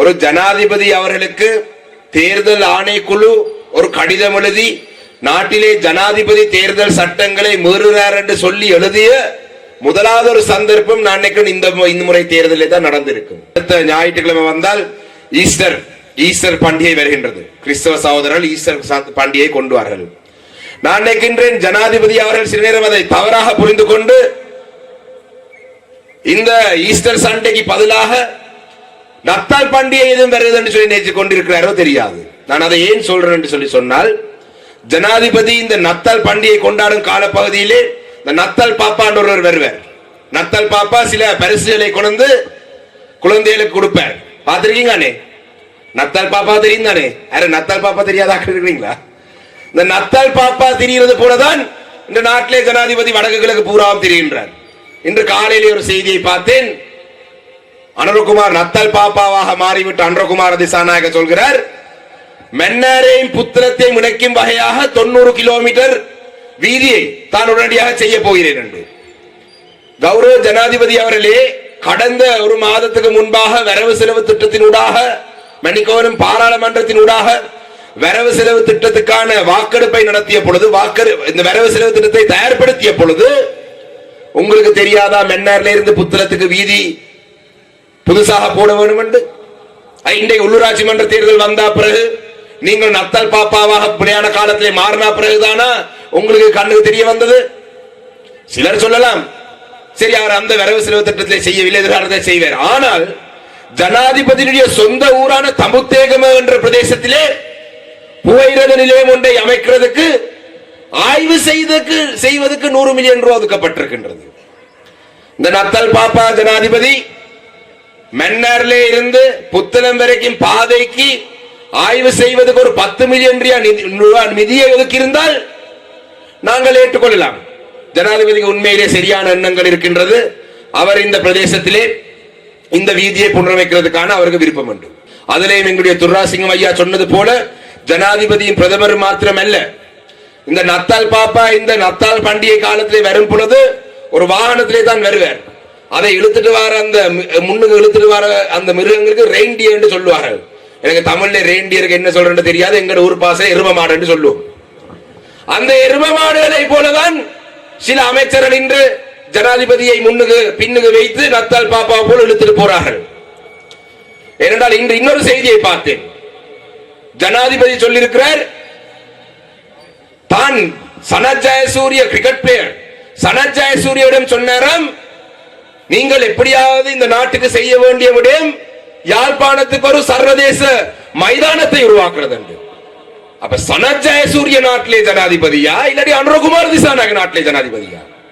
ஒரு ஜனாதிபதி அவர்களுக்கு தேர்தல் ஆணைக்குழு ஒரு கடிதம் எழுதி நாட்டிலே ஜனாதிபதி தேர்தல் சட்டங்களை மீறுகிறார் என்று சொல்லி எழுதிய முதலாவது ஒரு சந்தர்ப்பம் நான் நினைக்கிறேன் இந்த முறை தேர்தலில் தான் நடந்திருக்கும். அடுத்த ஞாயிற்றுக்கிழமை வந்தால் ஈஸ்டர் பண்டிகை வருகின்றது. கிறிஸ்தவ சகோதரர்கள் ஈஸ்டர் பண்டிகை கொண்டுவார்கள். நான் நினைக்கின்றேன் ஜனாதிபதி அவர்கள் சில நேரம் அதை தவறாக புரிந்து கொண்டு இந்த ஈஸ்டர் சண்டைக்கு பதிலாக நத்தால் பண்டிகை எதுவும் வருது என்று சொல்லி நினைச்சு கொண்டிருக்கிறாரோ தெரியாது. நான் அதை ஏன் சொல்றேன் என்று சொல்லி சொன்னால், ஜனாதிபதி இந்த நத்தால் பண்டிகை கொண்டாடும் காலப்பகுதியிலே இந்த நத்தால் பாப்பா ஒருவர் வருவார். நத்தால் பாப்பா சில பரிசுகளை கொண்டு குழந்தைகளுக்கு கொடுப்பார். பார்த்திருக்கீங்க? நத்தால் பாப்பா தெரியும் தானே? யாரு நத்தால் பாப்பா தெரியாதா இருக்கிறீங்களா? இந்த நத்தால் பாப்பா தெரிகிறது போலதான் இந்த நாட்டிலே ஜனாதிபதி வடக்கு கிழக்கு பூராவும் தெரிகின்றார். இன்று காலையிலே ஒரு செய்தியை பார்த்தேன். அனுரகுமார் நத்தால் பாப்பாவாக மாறிவிட்ட அனுரகுமார் திசாநாயக சொல்கிறார், மன்னாரையும் புத்திரத்தையும் இணைக்கும் வகையாக 90 கிலோமீட்டர் வீதியை தான் உடனடியாக செய்ய போகிறேன் என்று. கௌரவ ஜனாதிபதி அவர்களே, கடந்த ஒரு மாதத்துக்கு முன்பாக வரவு செலவு திட்டத்தினூடாக மன்னிக்கோனும் பாராளுமன்றத்தினூடாக வரவு செலவு திட்டத்துக்கான வாக்கெடுப்பை நடத்திய பொழுது இந்த வரவு செலவு திட்டத்தை தயார்படுத்திய பொழுது உங்களுக்கு தெரியாதா மன்னார்ல இருந்து புத்திரத்துக்கு வீதி புதுசாக போட வேண்டும் என்று? இன்றைக்கு உள்ளூராட்சி மன்ற தேர்தல் வந்தா பிறகு நீங்கள் நத்தால் பாப்பாவாக பிழையான காலத்திலே மாறினா பிறகுதானா உங்களுக்கு கண்ணுக்கு தெரிய வந்தது? சிலர் சொல்லலாம், சரி அவர் அந்த வரவு செலவு திட்டத்திலே செய்யவில்லை, எதிர்காலத்தை செய்வார். ஆனால் ஜனாதிபதியுடைய சொந்த ஊரான தமுத்தேகம என்ற பிரதேசத்திலே புகையிரத நிலையம் ஒன்றை அமைக்கிறதுக்கு ஆய்வு செய்வதற்கு 100 மில்லியன் ரூபாய் ஒதுக்கப்பட்டிருக்கின்றது. இந்த நத்தால் பாப்பா ஜனாதிபதி மன்னார்ல இருந்து புத்தளம் வரைக்கும் பாதைக்கு ஆய்வு செய்வதற்கு ஒரு 10 மில்லியன் ரூபாய் நிதியை ஒதுக்கி இருந்தால் நாங்கள் ஏற்றுக்கொள்ளலாம். ஜனாதிபதிக்கு உண்மையிலே சரியான எண்ணங்கள் இருக்கின்றது. அவர் இந்த பிரதேசத்திலே இந்த வீதியை புனரமைக்கிறதுக்கான அவருக்கு விருப்பம் உண்டு. அதிலேயும் எங்களுடைய துர்ராசிங்கம் ஐயா சொன்னது போல ஜனாதிபதியின் பிரதமர் மாத்திரம் அல்ல, இந்த நத்தால் பாப்பா இந்த நத்தால் பண்டிகை காலத்திலே வரும் பொழுது ஒரு வாகனத்திலே தான் வருவார். அதை இழுத்துட்டு வர அந்த முன்னுக்கு இழுத்துட்டு வர அந்த மிருகங்களுக்கு ரெயின்டியர் என்று சொல்லுவார்கள். எனக்கு தமிழ்ல ரெயின்டியருக்கு என்ன சொல்றேன்னு தெரியாது. எங்க ஊர் பாச எரும மாடு என்று சொல்லுவோம். அந்த எரும மாடுகளை போலதான் சில அமைச்சர்கள் இன்று ஜனாதிபதியை முன்னுக்கு பின்னுக்கு வைத்து நத்தால் பாப்பா போல இழுத்துட்டு போறார்கள். ஏனென்றால் இன்று இன்னொரு செய்தியை பார்த்தேன். ஜனாதிபதி சொல்லியிருக்கிறார், தான் சனத் ஜெயசூரிய கிரிக்கெட் பிளேயர் சனத் ஜெயசூரியிடம் சொன்னாராம், நீங்கள் எப்படியாவது இந்த நாட்டுக்கு செய்ய வேண்டிய விடயம் யாழ்ப்பாணத்துக்கு ஒரு சர்வதேச மைதானத்தை உருவாக்குறது என்று. அப்ப சனத் ஜெயசூரிய நாட்டிலே ஜனாதிபதியா இல்லாட்டி அனுரகுமார் திசாநாயக நாட்டிலே ஜனாதிபதியா?